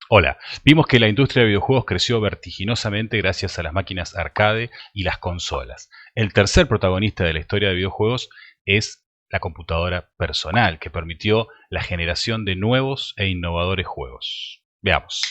Hola, vimos que la industria de videojuegos creció vertiginosamente gracias a las máquinas arcade y las consolas. El tercer protagonista de la historia de videojuegos es la computadora personal, que permitió la generación de nuevos e innovadores juegos. Veamos.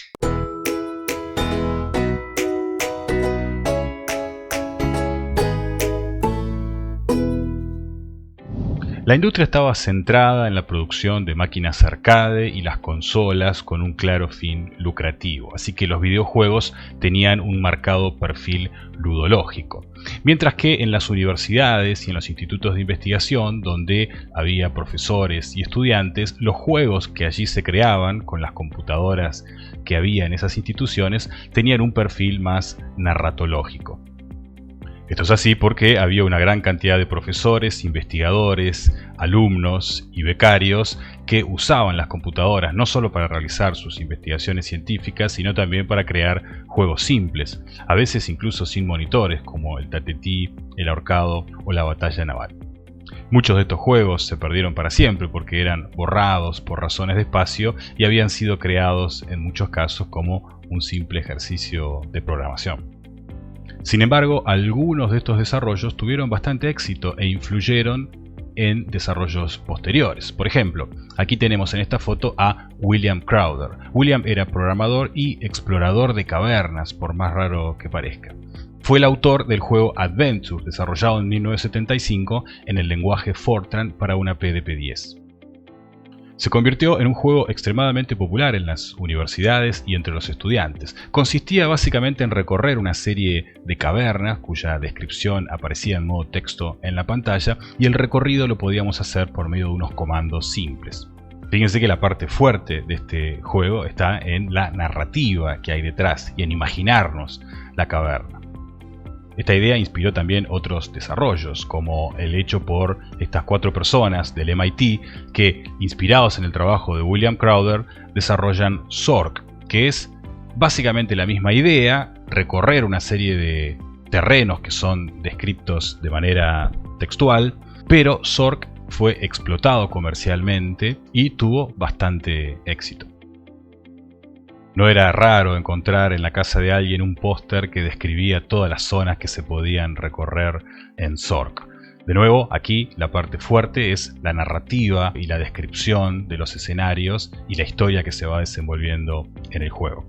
La industria estaba centrada en la producción de máquinas arcade y las consolas con un claro fin lucrativo, así que los videojuegos tenían un marcado perfil ludológico. Mientras que en las universidades y en los institutos de investigación, donde había profesores y estudiantes, los juegos que allí se creaban con las computadoras que había en esas instituciones tenían un perfil más narratológico. Esto es así porque había una gran cantidad de profesores, investigadores, alumnos y becarios que usaban las computadoras no solo para realizar sus investigaciones científicas, sino también para crear juegos simples, a veces incluso sin monitores, como el Tatetí, el Ahorcado o la Batalla Naval. Muchos de estos juegos se perdieron para siempre porque eran borrados por razones de espacio y habían sido creados en muchos casos como un simple ejercicio de programación. Sin embargo, algunos de estos desarrollos tuvieron bastante éxito e influyeron en desarrollos posteriores. Por ejemplo, aquí tenemos en esta foto a William Crowder. William era programador y explorador de cavernas, por más raro que parezca. Fue el autor del juego Adventure, desarrollado en 1975 en el lenguaje Fortran para una PDP-10. Se convirtió en un juego extremadamente popular en las universidades y entre los estudiantes. Consistía básicamente en recorrer una serie de cavernas cuya descripción aparecía en modo texto en la pantalla, y el recorrido lo podíamos hacer por medio de unos comandos simples. Fíjense que la parte fuerte de este juego está en la narrativa que hay detrás y en imaginarnos la caverna. Esta idea inspiró también otros desarrollos, como el hecho por estas 4 personas del MIT que, inspirados en el trabajo de William Crowder, desarrollan Zork, que es básicamente la misma idea: recorrer una serie de terrenos que son descritos de manera textual, pero Zork fue explotado comercialmente y tuvo bastante éxito. No era raro encontrar en la casa de alguien un póster que describía todas las zonas que se podían recorrer en Zork. De nuevo, aquí la parte fuerte es la narrativa y la descripción de los escenarios y la historia que se va desenvolviendo en el juego.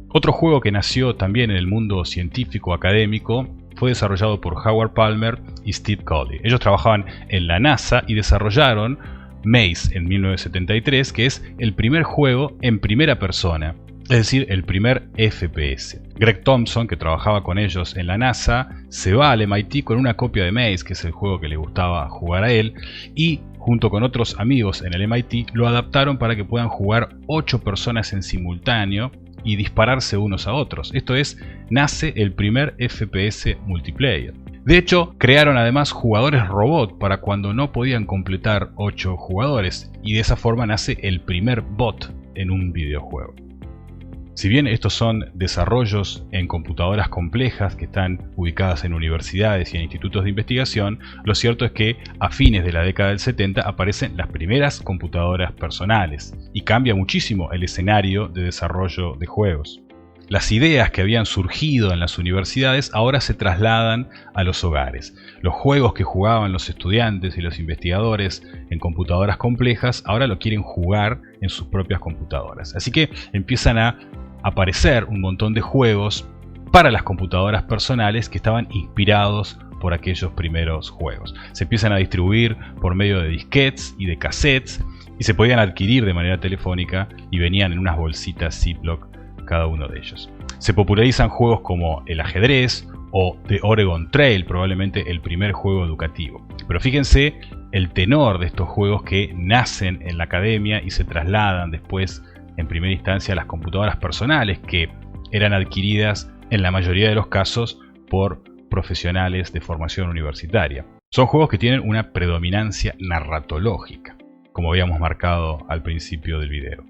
Otro juego que nació también en el mundo científico académico fue desarrollado por Howard Palmer y Steve Colley. Ellos trabajaban en la NASA y desarrollaron Maze en 1973, que es el primer juego en primera persona, es decir, el primer FPS. Greg Thompson, que trabajaba con ellos en la NASA, se va al MIT con una copia de Maze, que es el juego que le gustaba jugar a él, y junto con otros amigos en el MIT lo adaptaron para que puedan jugar 8 personas en simultáneo y dispararse unos a otros. Esto es, nace el primer FPS multiplayer. De hecho, crearon además jugadores robot para cuando no podían completar 8 jugadores, y de esa forma nace el primer bot en un videojuego. Si bien estos son desarrollos en computadoras complejas que están ubicadas en universidades y en institutos de investigación, lo cierto es que a fines de la década del 70 aparecen las primeras computadoras personales y cambia muchísimo el escenario de desarrollo de juegos. Las ideas que habían surgido en las universidades ahora se trasladan a los hogares. Los juegos que jugaban los estudiantes y los investigadores en computadoras complejas ahora lo quieren jugar en sus propias computadoras. Así que empiezan a aparecer un montón de juegos para las computadoras personales que estaban inspirados por aquellos primeros juegos. Se empiezan a distribuir por medio de disquetes y de cassettes y se podían adquirir de manera telefónica y venían en unas bolsitas Ziploc cada uno de ellos. Se popularizan juegos como el ajedrez o The Oregon Trail, probablemente el primer juego educativo. Pero fíjense el tenor de estos juegos que nacen en la academia y se trasladan después en primera instancia a las computadoras personales, que eran adquiridas en la mayoría de los casos por profesionales de formación universitaria. Son juegos que tienen una predominancia narratológica, como habíamos marcado al principio del video.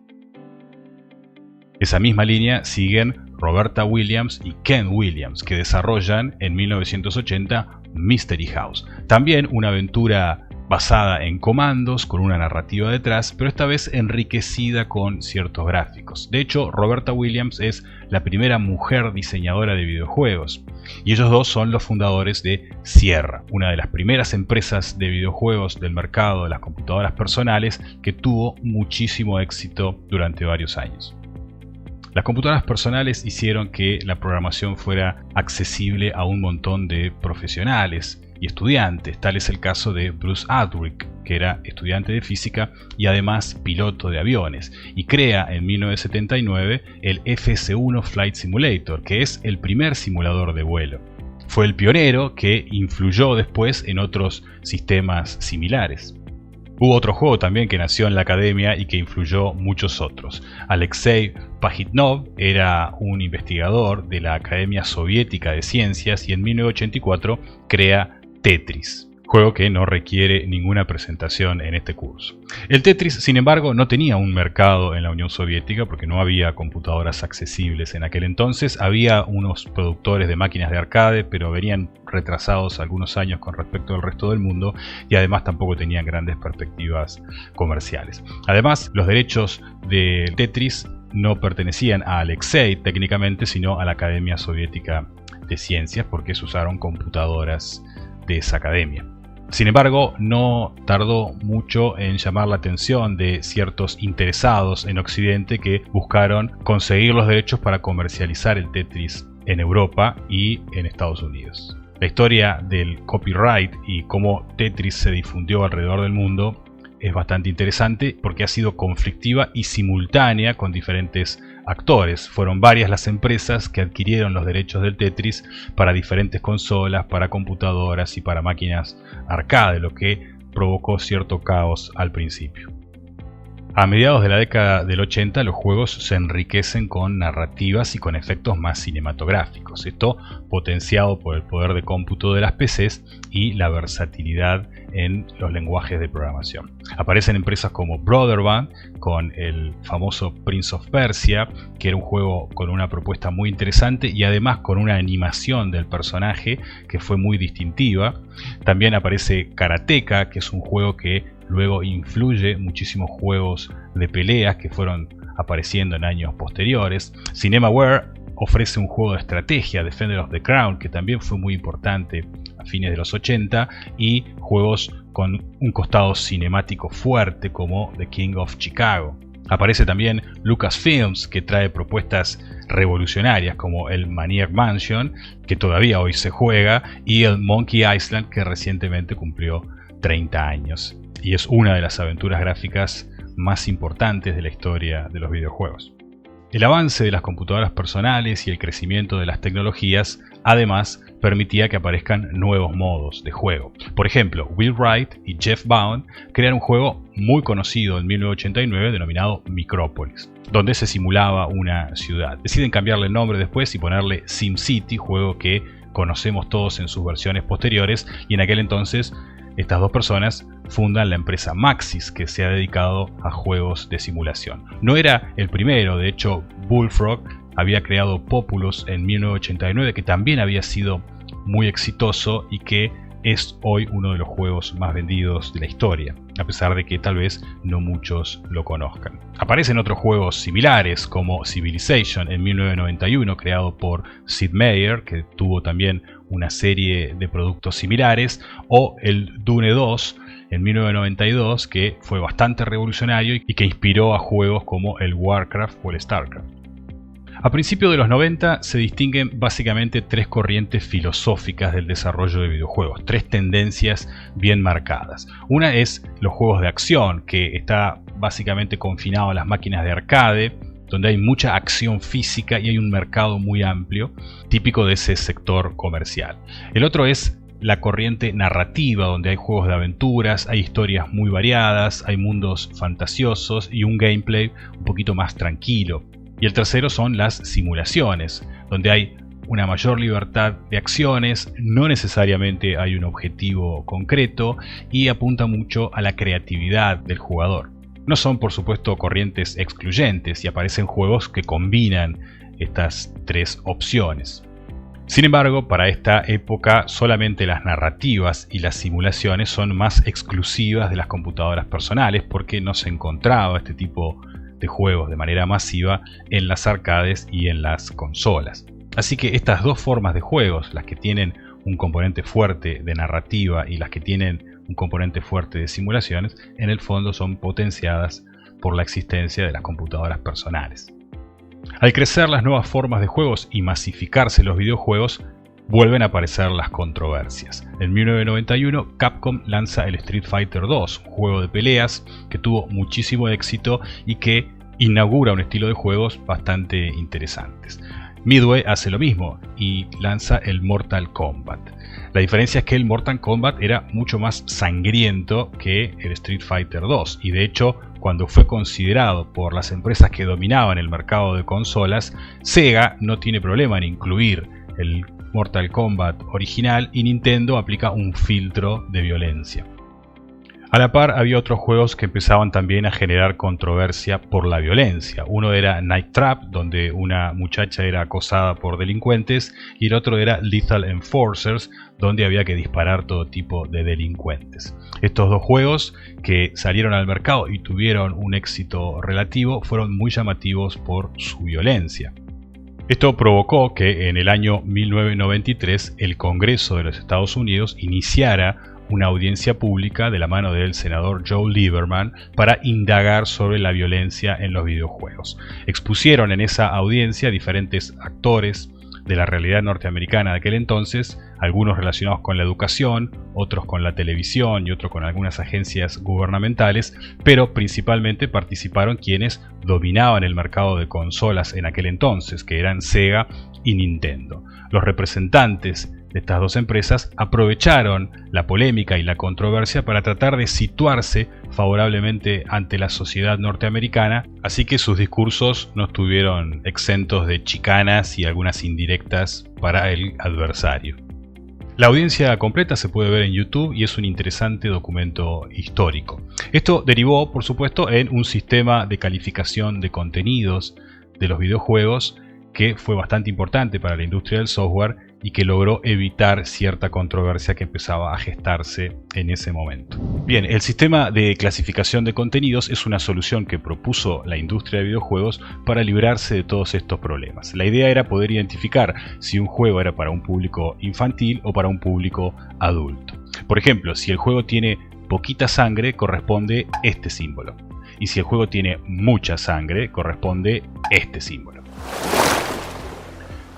Esa misma línea siguen Roberta Williams y Ken Williams, que desarrollan en 1980 Mystery House, también una aventura basada en comandos, con una narrativa detrás, pero esta vez enriquecida con ciertos gráficos. De hecho, Roberta Williams es la primera mujer diseñadora de videojuegos, y ellos dos son los fundadores de Sierra, una de las primeras empresas de videojuegos del mercado de las computadoras personales que tuvo muchísimo éxito durante varios años. Las computadoras personales hicieron que la programación fuera accesible a un montón de profesionales y estudiantes. Tal es el caso de Bruce Aldrich, que era estudiante de física y además piloto de aviones, y crea en 1979 el FS1 Flight Simulator, que es el primer simulador de vuelo. Fue el pionero que influyó después en otros sistemas similares. Hubo otro juego también que nació en la academia y que influyó muchos otros. Alexei Pajitnov era un investigador de la Academia Soviética de Ciencias y en 1984 crea Tetris, juego que no requiere ninguna presentación en este curso. El Tetris, sin embargo, no tenía un mercado en la Unión Soviética porque no había computadoras accesibles en aquel entonces. Había unos productores de máquinas de arcade, pero venían retrasados algunos años con respecto al resto del mundo y además tampoco tenían grandes perspectivas comerciales. Además, los derechos de Tetris no pertenecían a Alexei técnicamente, sino a la Academia Soviética de Ciencias, porque se usaron computadoras de esa academia. Sin embargo, no tardó mucho en llamar la atención de ciertos interesados en Occidente que buscaron conseguir los derechos para comercializar el Tetris en Europa y en Estados Unidos. La historia del copyright y cómo Tetris se difundió alrededor del mundo es bastante interesante porque ha sido conflictiva y simultánea con diferentes actores. Fueron varias las empresas que adquirieron los derechos del Tetris para diferentes consolas, para computadoras y para máquinas arcade, lo que provocó cierto caos al principio. A mediados de la década del 80 los juegos se enriquecen con narrativas y con efectos más cinematográficos, esto potenciado por el poder de cómputo de las PCs y la versatilidad en los lenguajes de programación. Aparecen empresas como Broderband con el famoso Prince of Persia, que era un juego con una propuesta muy interesante y además con una animación del personaje que fue muy distintiva. También aparece Karateka, que es un juego que luego influye muchísimos juegos de peleas que fueron apareciendo en años posteriores. Cinemaware ofrece un juego de estrategia, Defender of the Crown, que también fue muy importante a fines de los 80, y juegos con un costado cinemático fuerte como The King of Chicago. Aparece también Lucasfilms, que trae propuestas revolucionarias como el Maniac Mansion, que todavía hoy se juega, y el Monkey Island, que recientemente cumplió 30 años. Y es una de las aventuras gráficas más importantes de la historia de los videojuegos. El avance de las computadoras personales y el crecimiento de las tecnologías, además, permitía que aparezcan nuevos modos de juego. Por ejemplo, Will Wright y Jeff Bound crearon un juego muy conocido en 1989 denominado Micropolis, donde se simulaba una ciudad. Deciden cambiarle el nombre después y ponerle SimCity, juego que conocemos todos en sus versiones posteriores, y en aquel entonces estas dos personas fundan la empresa Maxis, que se ha dedicado a juegos de simulación. No era el primero, de hecho Bullfrog había creado Populous en 1989, que también había sido muy exitoso y que es hoy uno de los juegos más vendidos de la historia, a pesar de que tal vez no muchos lo conozcan. Aparecen otros juegos similares como Civilization en 1991, creado por Sid Meier, que tuvo también una serie de productos similares, o el Dune 2 en 1992, que fue bastante revolucionario y que inspiró a juegos como el Warcraft o el Starcraft. A principios de los 90 se distinguen básicamente tres corrientes filosóficas del desarrollo de videojuegos, tres tendencias bien marcadas. Una es los juegos de acción, que está básicamente confinado a las máquinas de arcade, donde hay mucha acción física y hay un mercado muy amplio, típico de ese sector comercial. El otro es la corriente narrativa, donde hay juegos de aventuras, hay historias muy variadas, hay mundos fantasiosos y un gameplay un poquito más tranquilo. Y el tercero son las simulaciones, donde hay una mayor libertad de acciones, no necesariamente hay un objetivo concreto y apunta mucho a la creatividad del jugador. No son, por supuesto, corrientes excluyentes y aparecen juegos que combinan estas tres opciones. Sin embargo, para esta época solamente las narrativas y las simulaciones son más exclusivas de las computadoras personales porque no se encontraba este tipo de juegos de manera masiva en las arcades y en las consolas. Así que estas dos formas de juegos, las que tienen un componente fuerte de narrativa y las que tienen un componente fuerte de simulaciones, en el fondo son potenciadas por la existencia de las computadoras personales. Al crecer las nuevas formas de juegos y masificarse los videojuegos, vuelven a aparecer las controversias. En 1991, Capcom lanza el Street Fighter II, un juego de peleas que tuvo muchísimo éxito y que inaugura un estilo de juegos bastante interesantes. Midway hace lo mismo y lanza el Mortal Kombat. La diferencia es que el Mortal Kombat era mucho más sangriento que el Street Fighter II y de hecho cuando fue considerado por las empresas que dominaban el mercado de consolas, Sega no tiene problema en incluir el Mortal Kombat original y Nintendo aplica un filtro de violencia. A la par había otros juegos que empezaban también a generar controversia por la violencia. Uno era Night Trap, donde una muchacha era acosada por delincuentes, y el otro era Lethal Enforcers, donde había que disparar todo tipo de delincuentes. Estos dos juegos que salieron al mercado y tuvieron un éxito relativo fueron muy llamativos por su violencia. Esto provocó que en el año 1993 el Congreso de los Estados Unidos iniciara una audiencia pública de la mano del senador Joe Lieberman para indagar sobre la violencia en los videojuegos. Expusieron en esa audiencia diferentes actores de la realidad norteamericana de aquel entonces, algunos relacionados con la educación, otros con la televisión y otros con algunas agencias gubernamentales, pero principalmente participaron quienes dominaban el mercado de consolas en aquel entonces, que eran Sega y Nintendo. Los representantes de estas dos empresas aprovecharon la polémica y la controversia para tratar de situarse favorablemente ante la sociedad norteamericana, así que sus discursos no estuvieron exentos de chicanas y algunas indirectas para el adversario. La audiencia completa se puede ver en YouTube y es un interesante documento histórico. Esto derivó, por supuesto, en un sistema de calificación de contenidos de los videojuegos que fue bastante importante para la industria del software y que logró evitar cierta controversia que empezaba a gestarse en ese momento. Bien, el sistema de clasificación de contenidos es una solución que propuso la industria de videojuegos para librarse de todos estos problemas. La idea era poder identificar si un juego era para un público infantil o para un público adulto. Por ejemplo, si el juego tiene poquita sangre, corresponde este símbolo. Y si el juego tiene mucha sangre, corresponde este símbolo.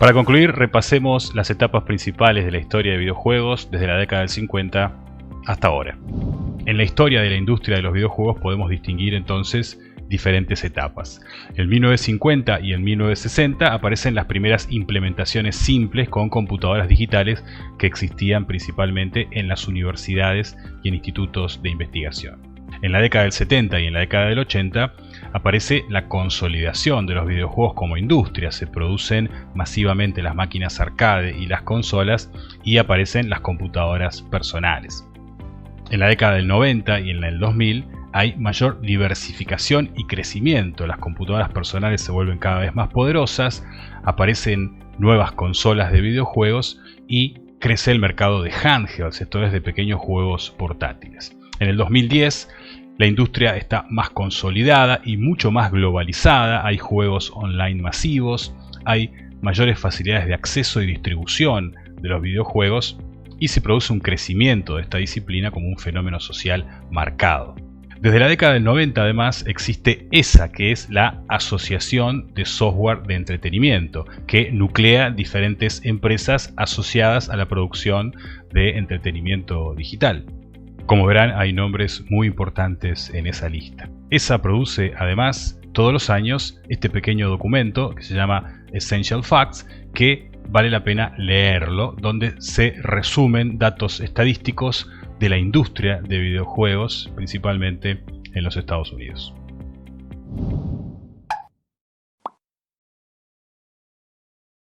Para concluir, repasemos las etapas principales de la historia de videojuegos desde la década del 50 hasta ahora. En la historia de la industria de los videojuegos podemos distinguir entonces diferentes etapas. En 1950 y en 1960 aparecen las primeras implementaciones simples con computadoras digitales que existían principalmente en las universidades y en institutos de investigación. En la década del 70 y en la década del 80 aparece la consolidación de los videojuegos como industria. Se producen masivamente las máquinas arcade y las consolas y aparecen las computadoras personales. En la década del 90 y en la del 2000 hay mayor diversificación y crecimiento. Las computadoras personales se vuelven cada vez más poderosas, aparecen nuevas consolas de videojuegos y crece el mercado de handhelds, esto es de pequeños juegos portátiles. En el 2010 la industria está más consolidada y mucho más globalizada, hay juegos online masivos, hay mayores facilidades de acceso y distribución de los videojuegos y se produce un crecimiento de esta disciplina como un fenómeno social marcado. Desde la década del 90 además existe ESA, que es la Asociación de Software de Entretenimiento, que nuclea diferentes empresas asociadas a la producción de entretenimiento digital. Como verán, hay nombres muy importantes en esa lista. ESA produce además todos los años este pequeño documento que se llama Essential Facts, que vale la pena leerlo, donde se resumen datos estadísticos de la industria de videojuegos, principalmente en los Estados Unidos.